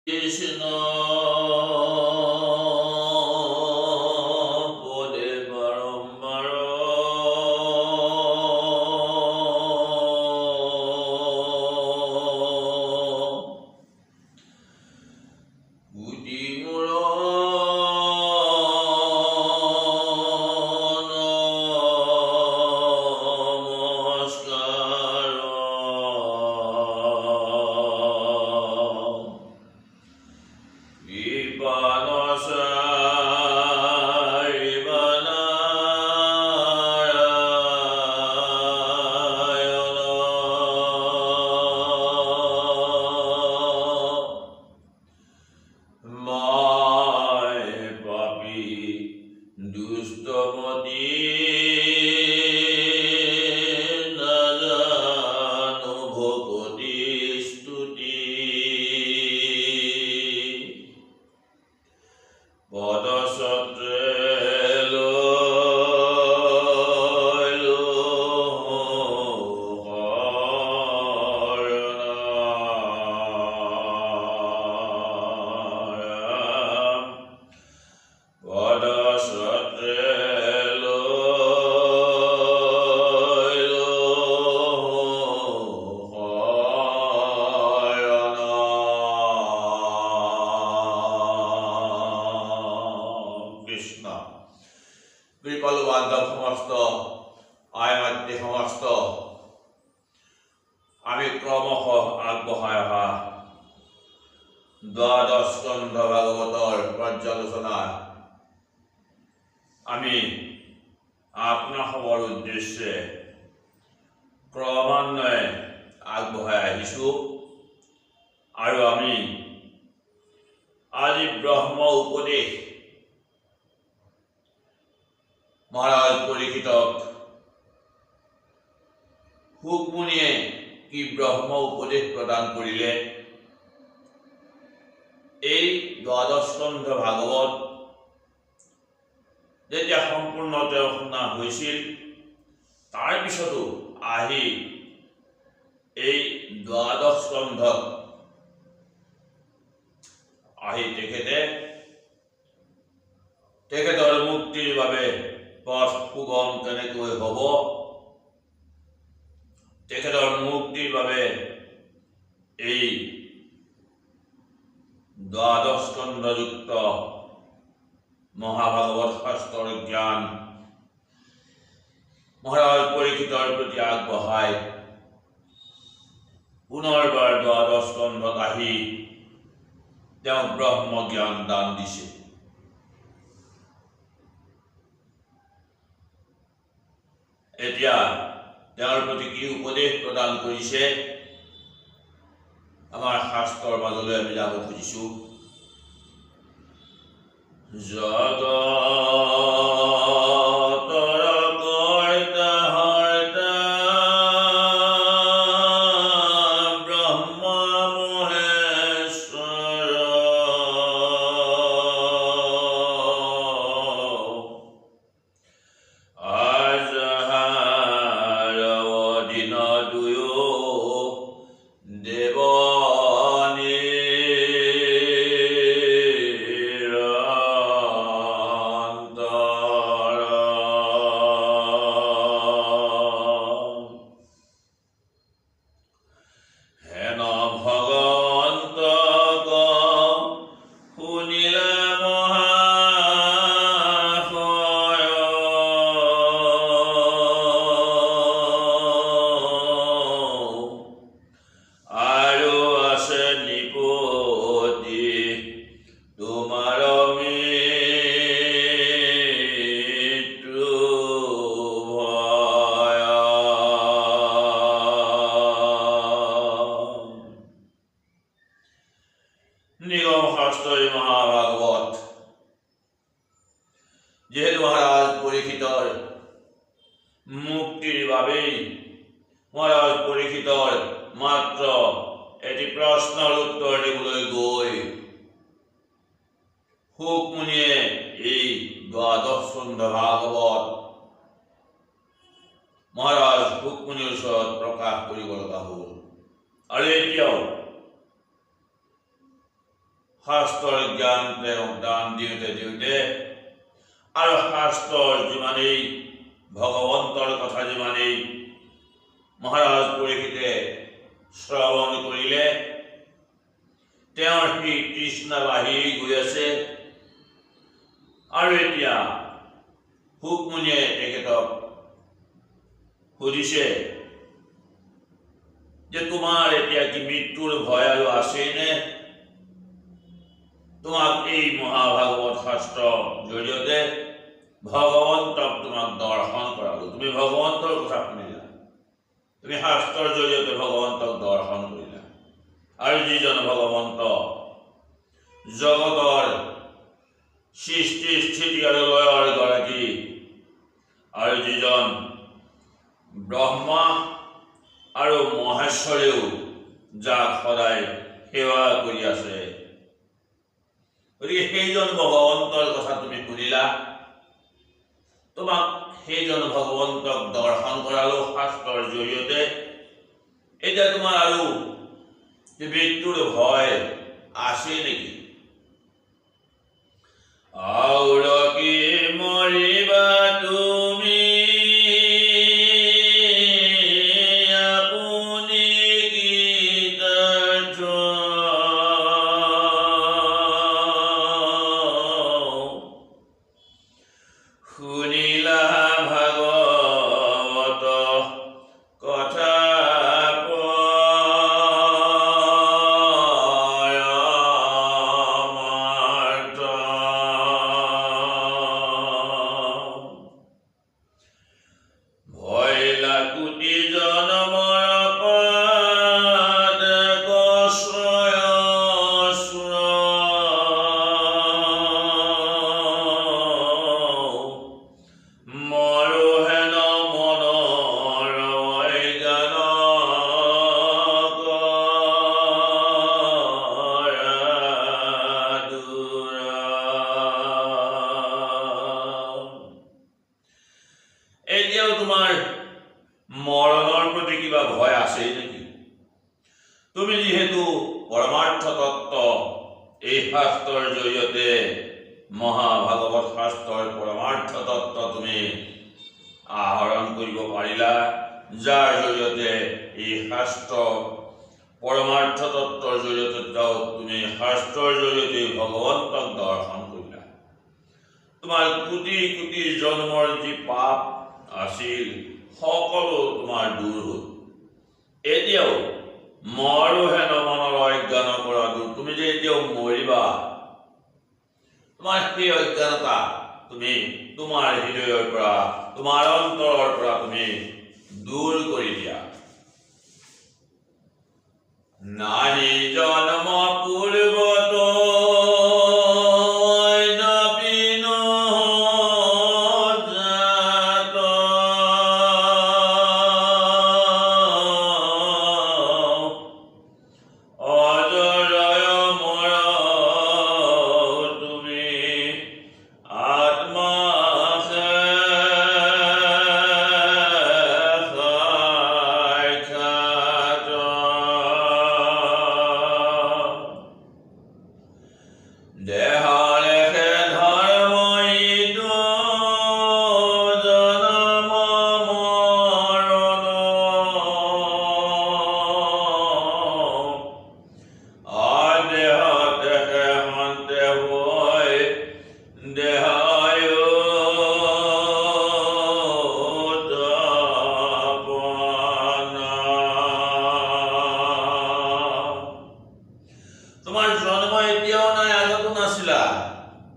কৃষ্ণ পদে বাৰম্বাৰ গুটি মূৰ দুষ্টমতি নাজানো ভকতি স্তুতি পদসত্ৰে কৃপালু বান্ধব সমস্ত আয়মাতৃ সমস্ত আমি ক্ৰমশ আগবঢ়াই অহা দ্বাদশ স্কন্ধ ভাগৱতৰ পৰ্যালোচনা আমি আপোনাসৱৰ উদ্দেশ্যে ক্ৰমান্বয়ে আগবঢ়াই আহিছোঁ আৰু আমি আজি ব্ৰহ্ম উপদেশ মহাৰাজ পৰীক্ষিতক শুকমুনিয়ে কি ব্ৰহ্ম উপদেশ প্ৰদান কৰিলে এই দ্বাদশ স্কন্ধ ভাগৱত যেতিয়া সম্পূৰ্ণ শুনা হৈছিল তাৰ পিছতো আহি এই দ্বাদশ স্কন্ধত আহি তেখেতৰ মুক্তিৰ বাবে পথ সুগম কেনেকৈ হ'ব, তেখেতৰ মুক্তিৰ বাবে এই দ্বাদশ স্কন্ধযুক্ত মহাভাগৱত শাস্ত্ৰৰ জ্ঞান মহাৰাজ পৰীক্ষিতৰ প্ৰতি আগবঢ়াই পুনৰবাৰ দ্বাদশ স্কন্ধত আহি তেওঁক ব্ৰহ্ম জ্ঞান দান দিছে। এতিয়া তেওঁৰ প্ৰতি কি উপদেশ প্ৰদান কৰিছে আমাৰ শাস্ত্ৰৰ মাজলৈ আমি যাব খুজিছোঁ। জগতৰ কৰ্তা হৰ্তা ব্ৰহ্ম মহেশ্বৰ নিগম শাস্ত্ৰৰ মহাভাগৱত যেহেতু মহাৰাজ পৰীক্ষিতৰ মুক্তিৰ বাবেই মহাৰাজ পৰীক্ষিতৰ মাত্ৰ এটি প্ৰশ্নৰ উত্তৰ দিবলৈ গৈ শুকমুনিয়ে এই দ্বাদশ স্কন্ধ ভাগৱত মহাৰাজ শুকমুনিৰ ওচৰত প্ৰকাশ কৰিব লগা হ'ল। আৰু এতিয়াও শাস্ত্ৰৰ জ্ঞান তেওঁক দান দিওঁতে দিওঁতে আৰু শাস্ত্ৰৰ যিমানেই ভগৱন্তৰ কথা যিমানেই মহাৰাজ পৰীক্ষিতে শ্ৰৱণ কৰিলে তেওঁৰ সেই তৃষ্ণা বাঢ়ি গৈ আছে। আৰু এতিয়া শুকমুনিয়ে তেখেতক সুধিছে যে তোমাৰ এতিয়া কি মৃত্যুৰ ভয় আৰু আছেনে? তোমাক এই মহাভাগৱত শাস্ত্ৰৰ জৰিয়তে ভগৱন্তক তোমাক দৰ্শন কৰালো। তুমি ভগৱন্তৰ কথা শুনিলা, তুমি শাস্ত্ৰৰ জৰিয়তে ভগৱন্তক দৰ্শন কৰিলা। আৰু যিজন ভগৱন্ত জগতৰ সৃষ্টি স্থিতি আৰু লয়ৰ গৰাকী, আৰু যিজন ব্ৰহ্মা আৰু মহেশ্বৰেও যাক সদায় সেৱা কৰি আছে, গতিকে সেইজন ভগৱন্তৰ কথা তুমি শুনিলা, তোমাক সেইজন ভগৱন্তক দৰ্শন কৰালো শাস্ত্ৰৰ জৰিয়তে। এতিয়া তোমাৰ আৰু মৃত্যুৰ ভয় আছে নেকি? আউৰকি মৰিবা তুমি আপুনি গীতাৰ্থ, শুনিলা ভাগৱত কথা এতিয়াও তোমাৰ মৰণৰ প্ৰতি কিবা ভয় আছে নেকি? তুমি যিহেতু পৰমাৰ্থ তত্ত্ব এই শাস্ত্ৰৰ জৰিয়তে মহাভাগৱত শাস্ত্ৰৰ পৰমাৰ্থ তত্ত্ব তুমি আহৰণ কৰিব পাৰিলা, যাৰ জৰিয়তে এই শাস্ত্ৰ পৰমাৰ্থ তত্ত্বৰ জৰিয়তে তুমি শাস্ত্ৰৰ জৰিয়তে ভগৱন্তক দৰ্শন কৰিলা। তোমাৰ কোটি কোটি জন্মৰ যি পাপ আছিল সকলো তোমাৰ দূৰ হ'ল। এতিয়াও মৰোহে নমনৰ অজ্ঞান পৰা দূৰ। তুমি যে এতিয়াও মৰিবা, তোমাৰ সেই অজ্ঞানতা তুমি তোমাৰ হৃদয়ৰ পৰা, তোমাৰ অন্তৰৰ পৰা তুমি দূৰ কৰি দিয়া। নাহি জন্ম পূৰ্বত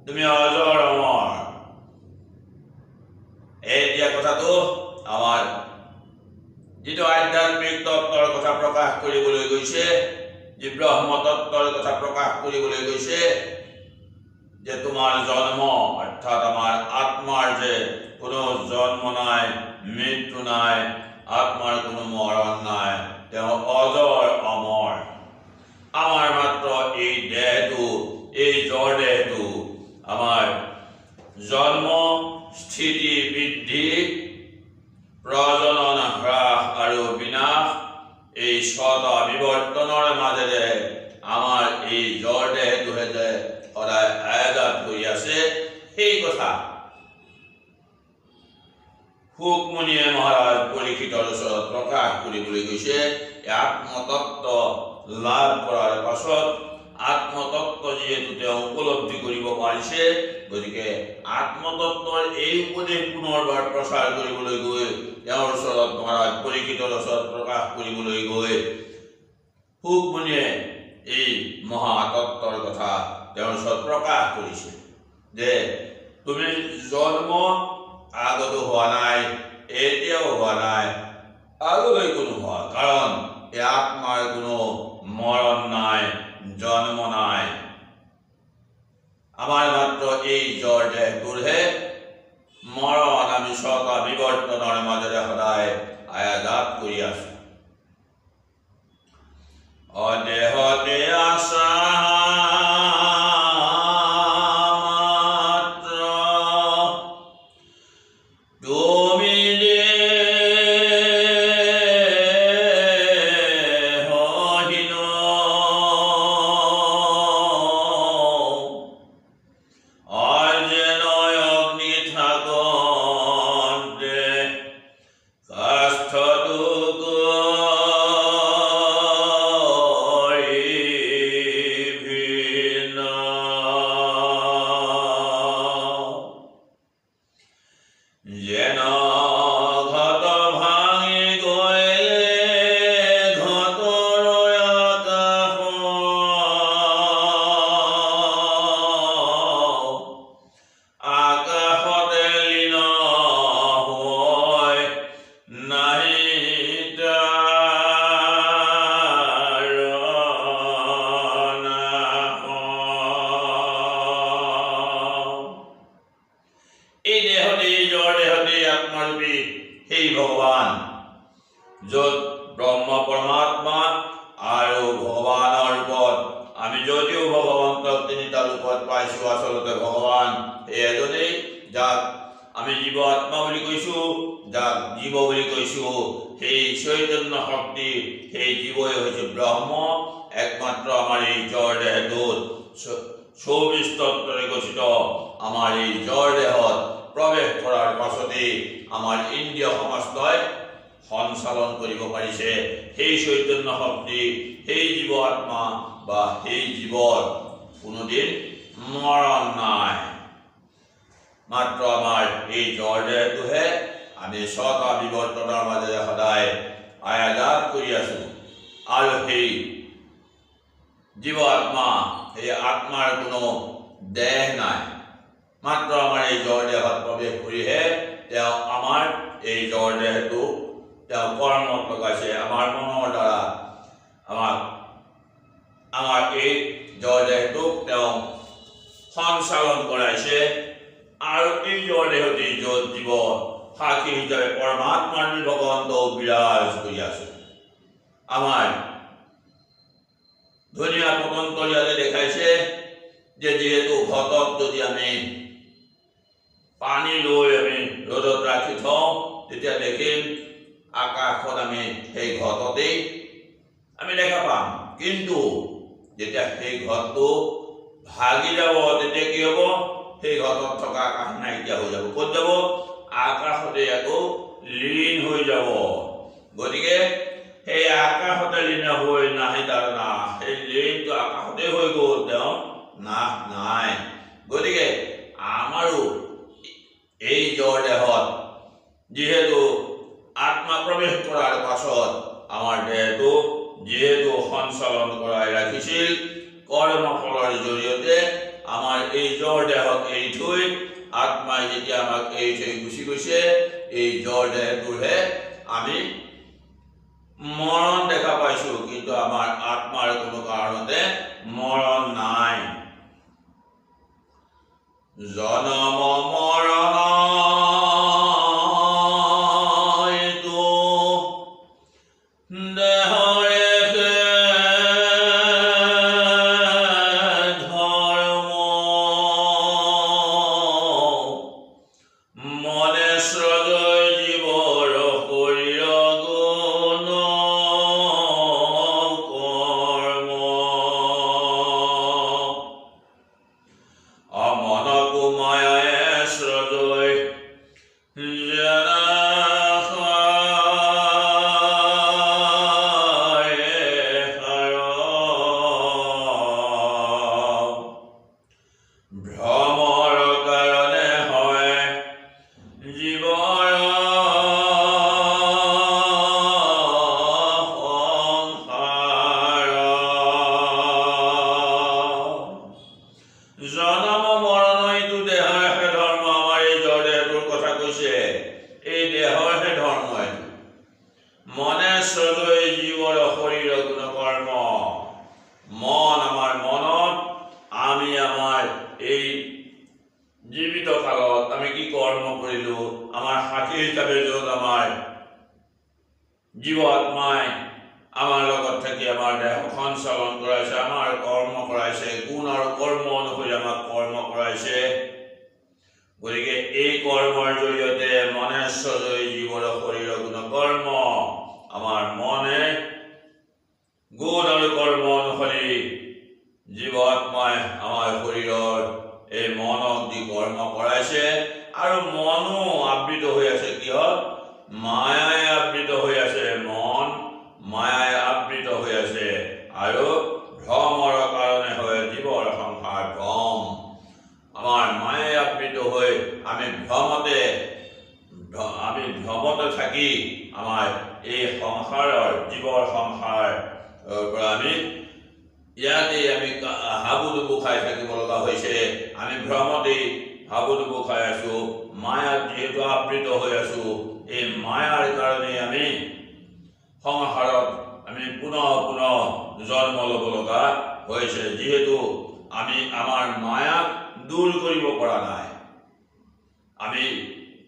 তুমি অজৰ অমৰ। এতিয়া কথাটো আমাৰ যিটো আধ্যাত্মিক তত্ত্বৰ কথা প্ৰকাশ কৰিবলৈ গৈছে, যি ব্ৰহ্ম তত্ত্বৰ কথা প্ৰকাশ কৰিবলৈ গৈছে, যে তোমাৰ জন্ম অৰ্থাৎ আমাৰ আত্মাৰ যে কোনো জন্ম নাই, মৃত্যু নাই, আত্মাৰ কোনো মৰণ নাই, তেওঁ অজৰ অমৰ। আমাৰ মাত্ৰ এই দেহটো, এই জড় দেহটো আমাৰ জন্ম, স্থিতি, বৃদ্ধি, প্ৰজনন, হ্ৰাস আৰু বিনাশ, এই ছটা বিবৰ্তনৰ মাজেৰে আমাৰ এই জড় দেহটোহে যে সদায় আয়াজাত কৰি আছে, সেই কথা শুকমুনিয়ে মহাৰাজ পৰীক্ষিতৰ ওচৰত প্ৰকাশ কৰিবলৈ গৈছে। আত্মতত্ত্ব লাভ কৰাৰ পাছত আত্মতত্ত্ব যিহেতু তেওঁ উপলব্ধি কৰিব পাৰিছে, গতিকে আত্মতত্ত্বৰ এই উপদেশ পুনৰবাৰ প্ৰচাৰ কৰিবলৈ গৈ তেওঁৰ ওচৰত মহাৰাজ পৰীক্ষিতৰ ওচৰত প্ৰকাশ কৰিবলৈ গৈ শুকমুনিয়ে এই মহাতত্ত্বৰ কথা তেওঁৰ ওচৰত প্ৰকাশ কৰিছে যে তুমি জন্ম আগতো হোৱা নাই, এতিয়াও হোৱা নাই, আগলৈ কোনো হোৱা, কাৰণ এই আত্মাৰ কোনো মৰণ নাই, জন্ম নাই। আমাৰ মাত্ৰ এই জড় দেহটোৰহে মৰণ আমি ছটা বিবৰ্তনৰ মাজেৰে সদায় আয়াজাত কৰি আছো। অদেহতে আছা সেই ভগৱান, য'ত ব্ৰহ্ম পৰমাত্মা আৰু ভগৱানৰ ৰূপত আমি যদিও ভগৱন্তক তিনিটা ৰূপত পাইছো, আচলতে ভগৱান এই এজনেই, যাক আমি জীৱ আত্মা বুলি কৈছো, যাক জীৱ বুলি কৈছো। সেই চৈতন্য শক্তি, সেই জীৱই হৈছে ব্ৰহ্ম। একমাত্ৰ আমাৰ এই জড় দেহটোত 24 তত্ত্বৰে গঠিত আমাৰ এই জড় দেহত প্ৰৱেশ কৰাৰ পাছতেই আমাৰ ইন্দ্ৰিয় সমস্তই সঞ্চালন কৰিব পাৰিছে। সেই চৈতন্য শক্তি, সেই জীৱ আত্মা বা সেই জীৱৰ কোনোদিন মৰণ নাই। মাত্ৰ আমাৰ এই জড় দেহটোহে আমি ছটা বিবৰ্তনৰ মাজেৰে সদায় আয়াজাত কৰি আছো। আৰু সেই জীৱ আত্মা, সেই আত্মাৰ কোনো দেহ নাই। মাত্ৰ আমাৰ এই জড় দেহত প্ৰৱেশ কৰিহে তেওঁ আমাৰ এই জড় দেহটো তেওঁ কৰ্মত লগাইছে। আমাৰ মনৰ দ্বাৰা আমাৰ এই জড় দেহটোক তেওঁ সঞ্চালন কৰাইছে। আৰু এই জড় দেহতে য'ত জীৱ সাক্ষী হিচাপে পৰমাত্মাৰ ভগৱন্ত বিৰাজ কৰি আছে। আমাৰ ধুনীয়া পতঞ্জলিয়ে দেখাইছে যে যিহেতু ঘটত যদি আমি পানী লৈ আমি ৰ'দত ৰাখি থওঁ, তেতিয়া দেখিম আকাশত আমি সেই ঘটতেই আমি দেখা পাম। কিন্তু যেতিয়া সেই ঘটটো ভাগি যাব, তেতিয়া কি হ'ব? সেই ঘটত থকা আকাশ নাইকিয়া হৈ যাব। ক'ত যাব? আকাশতে আকৌ লীন হৈ যাব। গতিকে সেই আকাশতে লীন হৈ নাহি তাৰ নাশ, সেই লীনটো আকাশতে হৈ গ'ল, তেওঁ নাশ নাই। গতিকে আমাৰো এই জড় দেহত যিহেতু আত্মা প্ৰৱেশ কৰাৰ পাছত আমাৰ দেহটো যিহেতু সঞ্চালন কৰাই ৰাখিছিল কৰ্মফলৰ জৰিয়তে, আমাৰ এই জড় দেহক এৰি থৈ আত্মাই যেতিয়া আমাক এৰি থৈ গুচি গৈছে, এই জড় দেহটোৰহে আমি মৰণ দেখা পাইছো। কিন্তু আমাৰ আত্মাৰ কোনো কাৰণতে মৰণ নাই। জনম মৰণ কৰ্ম জনম মৰণ এইটো দেহৰহে ধৰ্ম। আমাৰ এই জড় দেহটোৰ কথা কৈছে, এই দেহৰহে ধৰ্ম এইটো। মনে চলৈ জীৱৰ শৰীৰ গুণ কৰ্ম। মন, আমাৰ মনত আমি আমাৰ এই জীৱিত কালত আমি কি কৰ্ম কৰিলো, আমাৰ সাথী হিচাপে য'ত আমাৰ জীৱ আত্মাই আমাৰ লগত থাকি আমাৰ দেহ সঞ্চালন কৰাইছে, আমাৰ কৰ্ম কৰাইছে, গুণ আৰু কৰ্ম অনুসৰি আমাক কৰ্ম কৰাইছে। গতিকে এই কৰ্মৰ জৰিয়তে মনে চলৈ জীৱৰ শৰীৰ গুণ কৰ্ম, আমাৰ মনে গুণ আৰু কৰ্ম অনুসৰি জীৱ আত্মাই আমাৰ শৰীৰৰ এই মনক দি কৰ্ম কৰাইছে। আৰু মনো আবৃত হৈ আছে কিহত? মায়াই আবৃত হৈ আছে। মন মায়াই আবৃত হৈ আছে আৰু ভ্ৰমৰ কাৰণে হয় জীৱৰ সংসাৰ ভ্ৰম। আমাৰ মায়াই আবৃত হৈ আমি ভ্ৰমতে থাকি আমাৰ এই সংসাৰৰ জীৱৰ সংসাৰ পৰা আমি ইয়াতেই আমি হাবুডুবু খাই থাকিব লগা হৈছে। আমি ভ্ৰমতেই হাবুডুবু খাই আছো, মায়াত যিহেতু আবৃত হৈ আছো। এই মায়াৰ কাৰণে আমি সংসাৰত আমি পুনঃ পুনঃ জন্ম ল'ব লগা হৈছে, যিহেতু আমি আমাৰ মায়াক দূৰ কৰিব পৰা নাই। আমি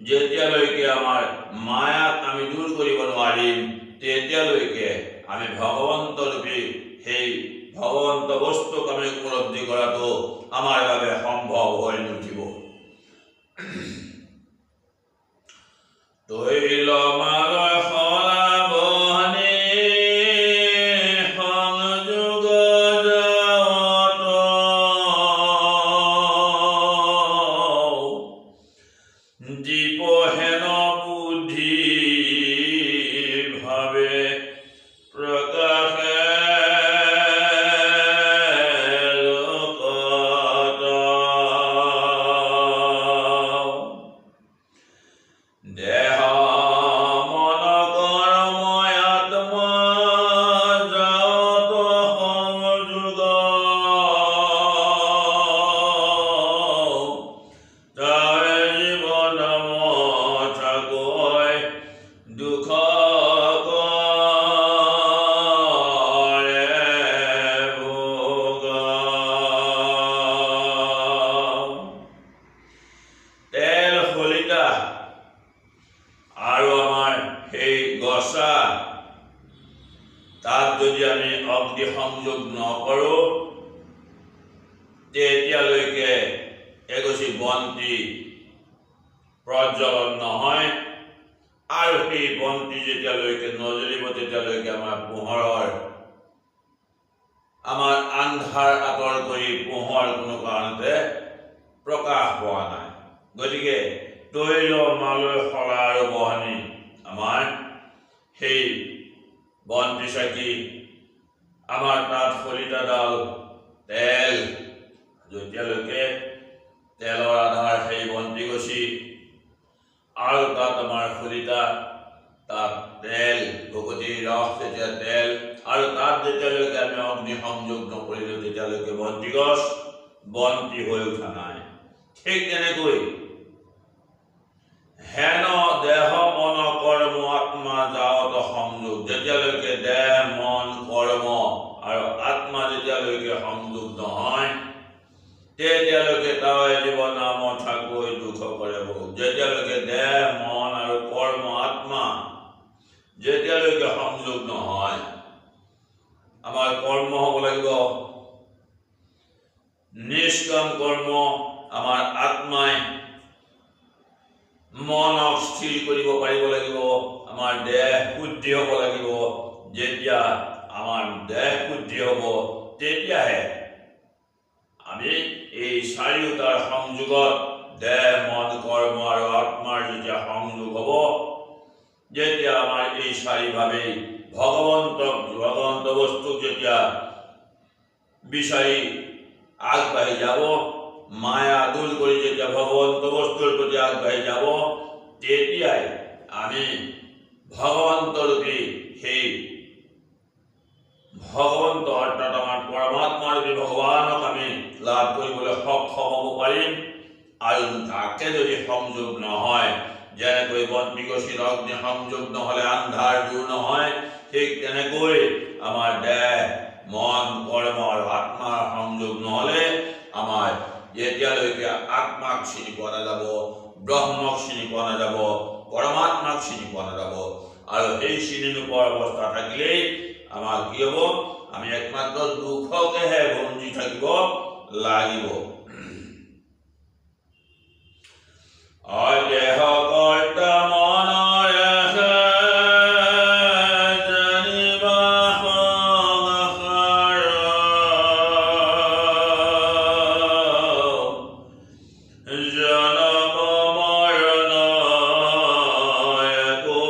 যেতিয়ালৈকে আমাৰ মায়াক আমি দূৰ কৰিব নোৱাৰিম, তেতিয়ালৈকে আমি ভগৱন্তৰূপী সেই ভগৱন্ত বস্তুক আমি উপলব্ধি কৰাটো আমাৰ বাবে সম্ভৱ হৈ নুঠিব। তৈল মালৰ সলাবনি সংযোগ যাৱত, জীবহেন বুদ্ধি ভাবে প্ৰকাশে লোকত। দেহ মন কৰ্ম আত্মা যাৱত সংযোগ, তাৰে জীৱন মথাকৈ দুখ কৰে ভোগ। তেল শলিতা আৰু আমাৰ সেই গছা, তাত যদি আমি অগ্নি সংযোগ নকৰো, তেতিয়ালৈকে এগছি বন্তি প্ৰজ্বলন নহয়। আৰু সেই বন্তি যেতিয়ালৈকে নজ্বলিব, তেতিয়ালৈকে আমাৰ পোহৰৰ, আমাৰ আন্ধাৰ আঁতৰ কৰি পোহৰ কোনো কাৰণতে প্ৰকাশ পোৱা নাই। গতিকে তৈল মালৈ শলা আৰু বহনি, আমাৰ সেই বন্তি চাকি, আমাৰ তাত শলিতাডাল, তেল, যেতিয়ালৈকে তেলৰ আধাৰ সেই বন্তি গছি, আৰু তাত আমাৰ শলিতা, তাত তেল, ভকতিৰ ৰস যেতিয়া তেল, আৰু তাত যেতিয়ালৈকে আমি অগ্নি সংযোগ নকৰিলো, তেতিয়ালৈকে বন্তি গছ বন্তি হৈ উঠা নাই। ঠিক তেনেকৈ হেন দেহ মন কৰ্ম আত্মা যাৱত সংযোগ, যেতিয়ালৈকে দেহ মন কৰ্ম আৰু আত্মা যেতিয়ালৈকে সংযোগ নহয়, তেতিয়ালৈকে তাৰে জীৱন মথাকৈ দুখ কৰে ভোগ। যেতিয়ালৈকে দেহ মন আৰু কৰ্ম আত্মা যেতিয়ালৈকে সংযোগ নহয়, আমাৰ কৰ্ম হ'ব লাগিব নিষ্কাম কৰ্ম। আমাৰ আত্মাই মনক স্থিৰ কৰিব পাৰিব লাগিব, আমাৰ দেহ শুদ্ধি হ'ব লাগিব। যেতিয়া আমাৰ দেহ শুদ্ধি হ'ব, তেতিয়াহে আমি এই চাৰিওটাৰ সংযোগত, দেহ মন কৰ্ম আৰু আত্মাৰ যেতিয়া সংযোগ হ'ব, যেতিয়া আমাৰ এই চাৰিভাৱেই ভগৱন্ত বস্তুক যেতিয়া বিচাৰি আগবাঢ়ি যাব, মায়া দূৰ কৰি যেতিয়া ভগৱন্ত বস্তুৰ প্ৰতি আগবাঢ়ি যাব, তেতিয়াই আমি ভগৱন্তৰূপী সেই ভগৱন্ত অৰ্থাৎ আমাৰ পৰমাত্মাৰূপী ভগৱানক আমি লাভ কৰিবলৈ সক্ষম পাৰিম। আৰু তাকে যদি সংযোগ নহয়, যেনেকৈ বন্তি গছিত অগ্নি সংযোগ নহ'লে আন্ধাৰ দূৰ নহয়, ঠিক তেনেকৈ আমাৰ দেহ মন কৰ্ম আৰু আত্মাৰ সংযোগ নহ'লে আমাৰ যেতিয়ালৈকে আত্মাক চিনি পোৱা নাযাব, ব্ৰহ্মক চিনি পোৱা নাযাব, পৰমাত্মাক চিনি পোৱা নাযাব। আৰু সেই চিনি নোপোৱাৰ অৱস্থা থাকিলেই আমাৰ কি হ'ব? আমি একমাত্ৰ দুখকেহে ভঞ্জি থাকিব লাগিব। দেহ কৰ্তা মনৰে জানিবা সংসাৰ, জনম মৰণ একো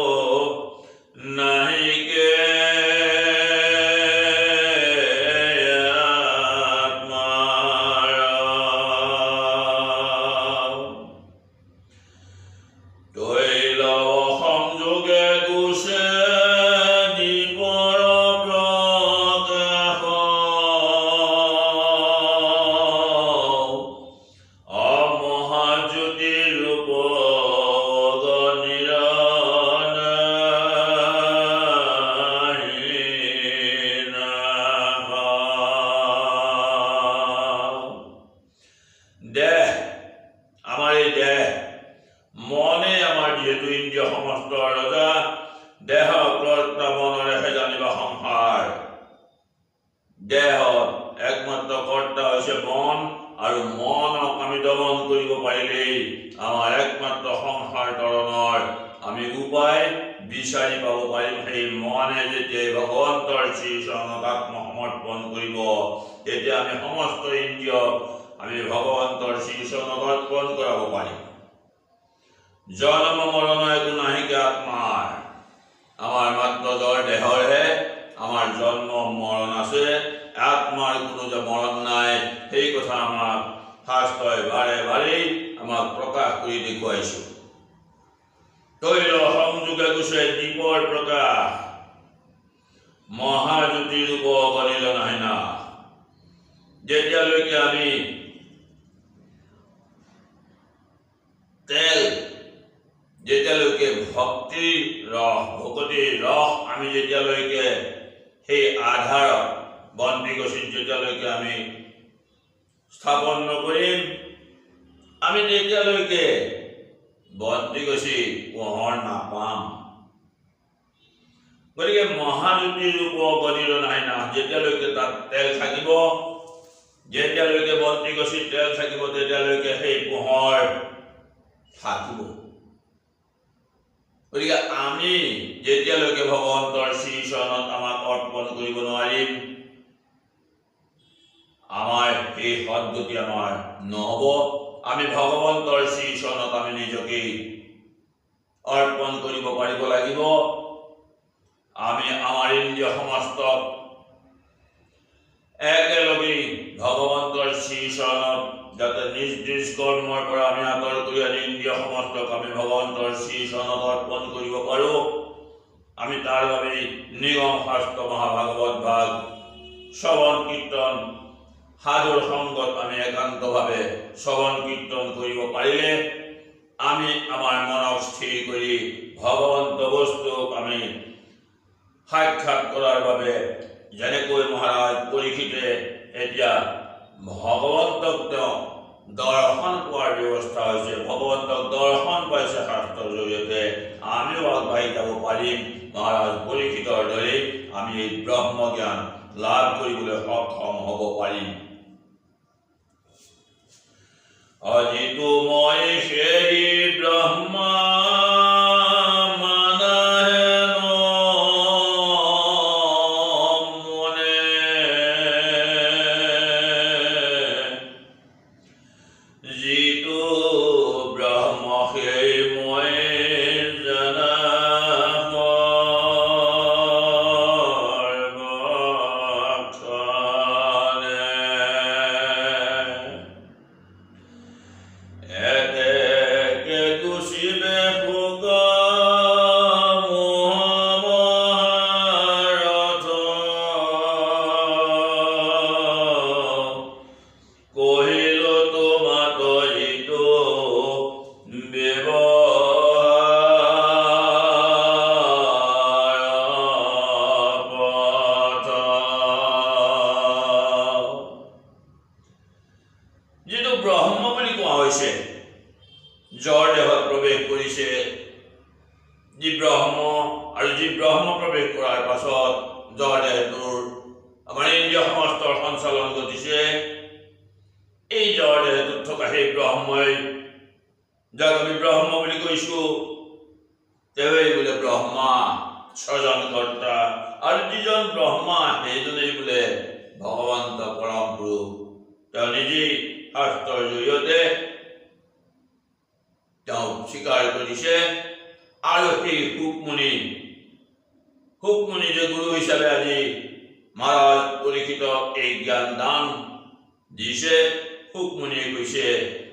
নাহিকে মনে আমাৰ যিহেতু ইন্দ্ৰিয় সমস্ত ৰজা, দেহ কৰ্তা মনৰেহে জানিবা সংসাৰ। দেহত একমাত্ৰ কৰ্তা হৈছে মন, আৰু মনক আমি দমন কৰিব পাৰিলেই আমাৰ একমাত্ৰ সংসাৰ তৰণৰ আমি উপায় বিচাৰি পাব পাৰিম। সেই মনে যেতিয়া ভগৱন্তৰ শ্ৰীচৰণত আত্মসমৰ্পণ কৰিব, তেতিয়া আমি সমস্ত ইন্দ্ৰিয় আমি ভগৱন্তৰ শ্ৰীচৰণত অৰ্পণ কৰাব পাৰিম। জন্ম মৰণ একো নাহিকে আত্মাৰ, আমাৰ মাত্ৰ জড় দেহৰহে আমাৰ জন্ম মৰণ আছে, আত্মাৰ কোনো যে মৰণ নাই, সেই কথা আমাক শাস্ত্ৰই বাৰে বাৰেই আমাক প্ৰকাশ কৰি দেখুৱাইছো। তৈল সংযোগে গুছে দীপৰ প্ৰকাশ, মহাজ্যোতি ৰূপ গণিল নাহি না। যেতিয়ালৈকে আমি তেল, যেতিয়ালৈকে ভক্তিৰ ৰস, ভকতিৰ ৰস আমি যেতিয়ালৈকে সেই আধাৰত বন্তি গছিত যেতিয়ালৈকে আমি স্থাপন নকৰিম, আমি তেতিয়ালৈকে বন্তি গছি পোহৰ নাপাম। গতিকে মহাজ্যোতি ৰূপ গণিল নাহি না, যেতিয়ালৈকে তাত তেল থাকিব, যেতিয়ালৈকে বন্তি গছিত তেল থাকিব, তেতিয়ালৈকে সেই পোহৰ থাকিব। গতিকে আমি যেতিয়ালৈকে ভগৱন্তৰ শ্ৰীচৰণত আমাক অৰ্পণ কৰিব নোৱাৰিম, আমাৰ সেই সদ্গতি আমাৰ নহ'ব। আমি ভগৱন্তৰ শ্ৰীচৰণত আমি নিজকে অৰ্পণ কৰিব পাৰিব লাগিব। আমি আমাৰ ইন্দ্ৰিয় সমস্ত একেলগে ভগৱন্তৰ শ্ৰীচৰণত যাতে নিজ নিজ কৰ্মৰ পৰা আমি আঁতৰ কৰি আনি ইন্দ্ৰিয় সমস্তক আমি ভগৱন্তৰ শ্ৰীচৰণত অৰ্পণ কৰিব পাৰোঁ, আমি তাৰ বাবে নিগম শাস্ত্ৰ মহাভাগৱত ভাগ শ্ৰৱণ কীৰ্তন সাধুৰ সংগত আমি একান্তভাৱে শ্ৰৱণ কীৰ্তন কৰিব পাৰিলে আমি আমাৰ মনক স্থিৰ কৰি ভগৱন্ত বস্তুক আমি সাক্ষাৎ কৰাৰ বাবে, যেনেকৈ মহাৰাজ পৰীক্ষিতে এতিয়া ভগৱন্তক তেওঁ দৰ্শন পোৱাৰ ব্যৱস্থা হৈছে, ভগৱন্তক দৰ্শন পাইছে শাস্ত্ৰৰ জৰিয়তে, আমিও আগবাঢ়ি যাব পাৰিম। মহাৰাজ পৰীক্ষিতৰ দৰে আমি এই ব্ৰহ্ম জ্ঞান লাভ কৰিবলৈ সক্ষম হ'ব পাৰিম। অজিতু মই সেই ব্ৰহ্ম কহিল তোমাত ইটো যিটো ব্ৰহ্ম বুলি কোৱা হৈছে, জৰ দেহত প্ৰৱেশ কৰিছে যি ব্ৰহ্ম, আৰু যি ব্ৰহ্ম প্ৰৱেশ কৰাৰ পাছত জৰ দেহটোৰ আমাৰ ইন্দ্ৰিয় সমস্তৰ সঞ্চালন ঘটিছে। এই জৰ দেহটোত থকা সেই ব্ৰহ্মই, যাক আমি ব্ৰহ্ম বুলি কৈছো, তেওঁৱেই বোলে ব্ৰহ্মা স্বজনকৰ্তা, আৰু যিজন ব্ৰহ্মা সেইজনেই বোলে ভগৱন্ত পৰম পুৰুষ। তেওঁ নিজেই শাস্ত্ৰৰ জৰিয়তে তেওঁ স্বীকাৰ কৰিছে। আৰু সেই শুকমুনি যে গুৰু হিচাপে আজি মহাৰাজ পৰীক্ষিতক এই জ্ঞান দান দিছে, শুকমুনিয়ে কৈছে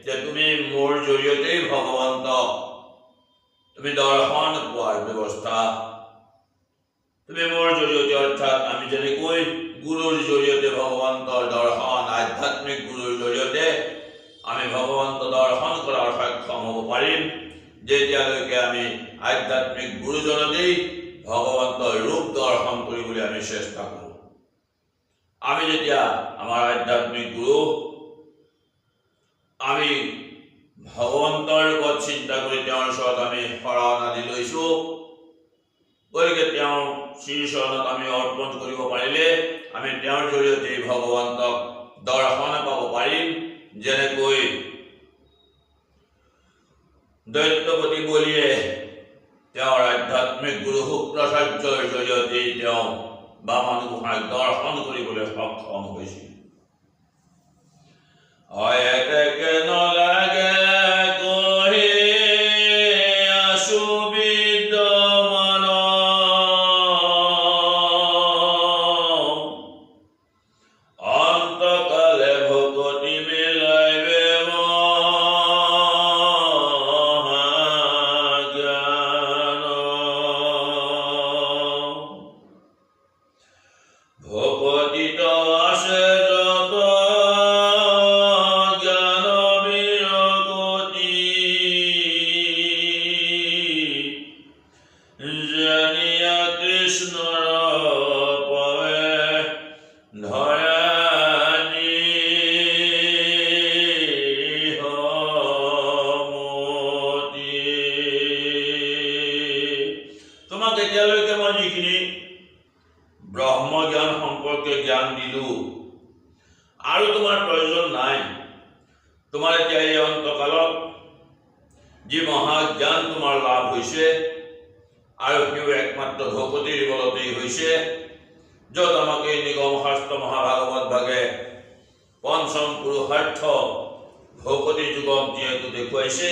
যে তুমি মোৰ জৰিয়তেই ভগৱন্তক তুমি দৰ্শন পোৱাৰ ব্যৱস্থা, তুমি মোৰ জৰিয়তে, অৰ্থাৎ আমি যেনেকৈ গুৰুৰ জৰিয়তে ভগৱন্তৰ দৰ্শন, আধ্যাত্মিক গুৰুৰ জৰিয়তে আমি ভগৱন্ত দৰ্শন কৰাৰ সক্ষম হ'ব পাৰিম, যেতিয়ালৈকে আমি আধ্যাত্মিক গুৰুজনতেই ভগৱন্তৰ ৰূপ দৰ্শন কৰিবলৈ আমি চেষ্টা কৰোঁ। আমি যেতিয়া আমাৰ আধ্যাত্মিক গুৰু আমি ভগৱন্তৰ ওপৰত চিন্তা কৰি তেওঁৰ ওচৰত আমি শৰণ আদি লৈছো, গতিকে তেওঁৰ শ্ৰীচৰণত আমি অৰ্পণ কৰিব পাৰিলে আমি তেওঁৰ জৰিয়তে ভগৱন্তক দৰ্শন পাব পাৰিম। যেনেকৈ দৈত্যপতি বলিয়ে তেওঁৰ আধ্যাত্মিক গুৰু শুক্ৰাচাৰ্যৰ জৰিয়তে তেওঁ বামন গোসাঁইক দৰ্শন কৰিবলৈ সক্ষম হৈছিল। এতেকে নলাগে কহি আছো বিদ্যমান, অন্তকালে ভকতি মিলাইবে মহাজ্ঞান, ভকতিত আছে যত জ্ঞান বিৰগতি, জানিয়া কৃষ্ণৰ পৱে ধৰানি সমতি। তোমাক এতিয়ালৈকে মই যিখিনি ব্ৰহ্ম জ্ঞান সম্পৰ্কে জ্ঞান দিলো, আৰু তোমাৰ প্ৰয়োজন নাই। তোমাৰ এতিয়া এই অন্তকালত যি মহাজ্ঞান তোমাৰ লাভ হৈছে, আৰু সিও একমাত্ৰ ভকতিৰ বলতেই হৈছে, য'ত আমাক এই নিগম শাস্ত্ৰ মহাভাগৱত ভাগে পঞ্চম পুৰুষাৰ্থ ভকতি যুগক যিহেতু দেখুৱাইছে,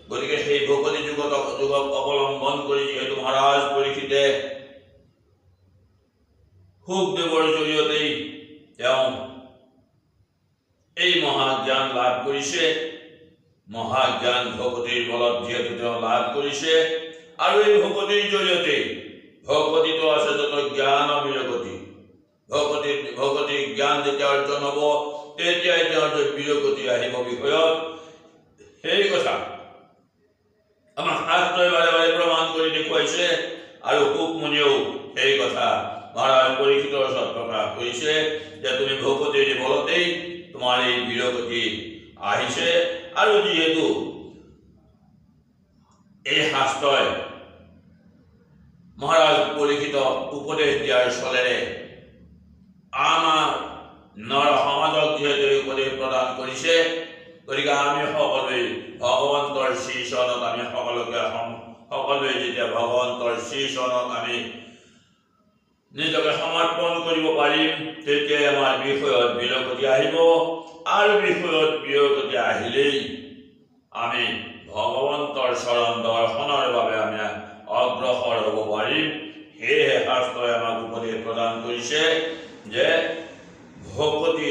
গতিকে সেই ভকতি যুগক অৱলম্বন কৰি যিহেতু মহাৰাজ পৰীক্ষিতে শুকদেৱৰ জৰিয়তেই তেওঁ এই মহাজ্ঞান লাভ কৰিছে, মহাজ্ঞান ভকতিৰ বলত যিহেতু তেওঁ লাভ কৰিছে, আৰু এই ভকতিৰ জৰিয়তে ভকতিটো আছে যত জ্ঞান বিৰগতি, ভকতিৰ জ্ঞান যেতিয়া অৰ্জন হ'ব তেতিয়াই তেওঁৰ যে বিৰগতি আহিব বিষয়ত, সেই কথা আমাৰ শাস্ত্ৰই বাৰে বাৰে প্ৰমাণ কৰি দেখুৱাইছে। আৰু শুকমুনিয়েও সেই কথা মহাৰাজ পৰীক্ষিতৰ ওচৰত প্ৰকাশ কৰিছে যে তুমি ভকতিৰ বলতেই তোমাৰ এই বিৰগতি আহিছে। আৰু যিহেতু এই শাস্ত্ৰই মহাৰাজ পৰীক্ষিতক উপদেশ দিয়াৰ চলেৰে আমাৰ নৰ সমাজক যিহেতু উপদেশ প্ৰদান কৰিছে, গতিকে আমি সকলোৱে ভগৱন্তৰ শ্ৰীচৰণত আমি সকলোৱে যেতিয়া ভগৱন্তৰ শ্ৰীচৰণত আমি নিজকে সমৰ্পণ কৰিব পাৰিম, তেতিয়াই আমাৰ বিষয়ত বিৰগতি আহিব। আৰু বিষয়ত বিৰগতি আহিলেই আমি ভগৱন্তৰ চৰণ দৰ্শনৰ বাবে আমি অগ্ৰসৰ হ'ব পাৰিম। সেয়েহে শাস্ত্ৰই আমাক উপদেশ প্ৰদান কৰিছে যে ভকতি,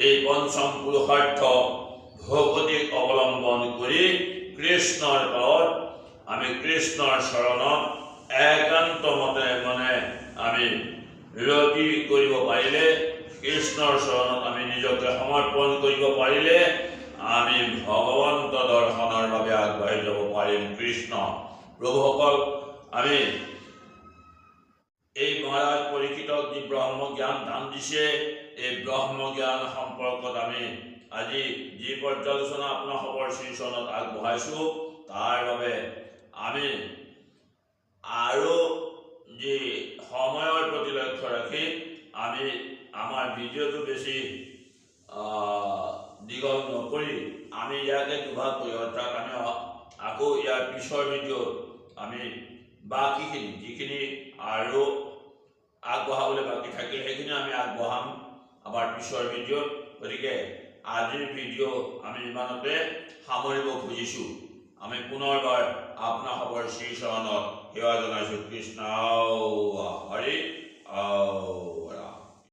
এই পঞ্চম পুৰুষাৰ্থ ভকতিক অৱলম্বন কৰি কৃষ্ণৰ পথ আমি কৃষ্ণৰ চৰণত একান্ত মতে আমি ৰতি কৰিব পাৰিলে কৃষ্ণৰ চৰণত আমি নিজকে সমৰ্পণ কৰিব পাৰিলে আমি ভগৱন্ত দৰ্শনৰ বাবে আগবাঢ়ি যাব পাৰিম। কৃষ্ণ প্ৰভুসকল, আমি এই মহাৰাজ পৰীক্ষিতক যি ব্ৰহ্ম জ্ঞান দান দিছে, এই ব্ৰহ্ম জ্ঞান সম্পৰ্কত আমি আজি যি পৰ্যালোচনা আপোনালোকৰ শ্ৰীচৰণত আগবঢ়াইছোঁ, তাৰ বাবে আমি আৰু যি সময়ৰ প্ৰতি লক্ষ্য ৰাখি আমি আমাৰ ভিডিঅ'টো বেছি দীঘল নকৰি আমি ইয়াকে দুভাগ কৰি, অৰ্থাৎ আমি আকৌ ইয়াৰ পিছৰ ভিডিঅ'ত আমি বাকীখিনি যিখিনি আৰু আগবঢ়াবলৈ বাকী থাকিল সেইখিনি আমি আগবঢ়াম আমাৰ পিছৰ ভিডিঅ'ত। গতিকে আজিৰ ভিডিঅ' আমি ইমানতে সামৰিব খুজিছোঁ। আমি পুনৰবাৰ আপোনালোকৰ শ্ৰীচৰণত সেৱা জনাইছোঁ। কৃষ্ণ হৰি।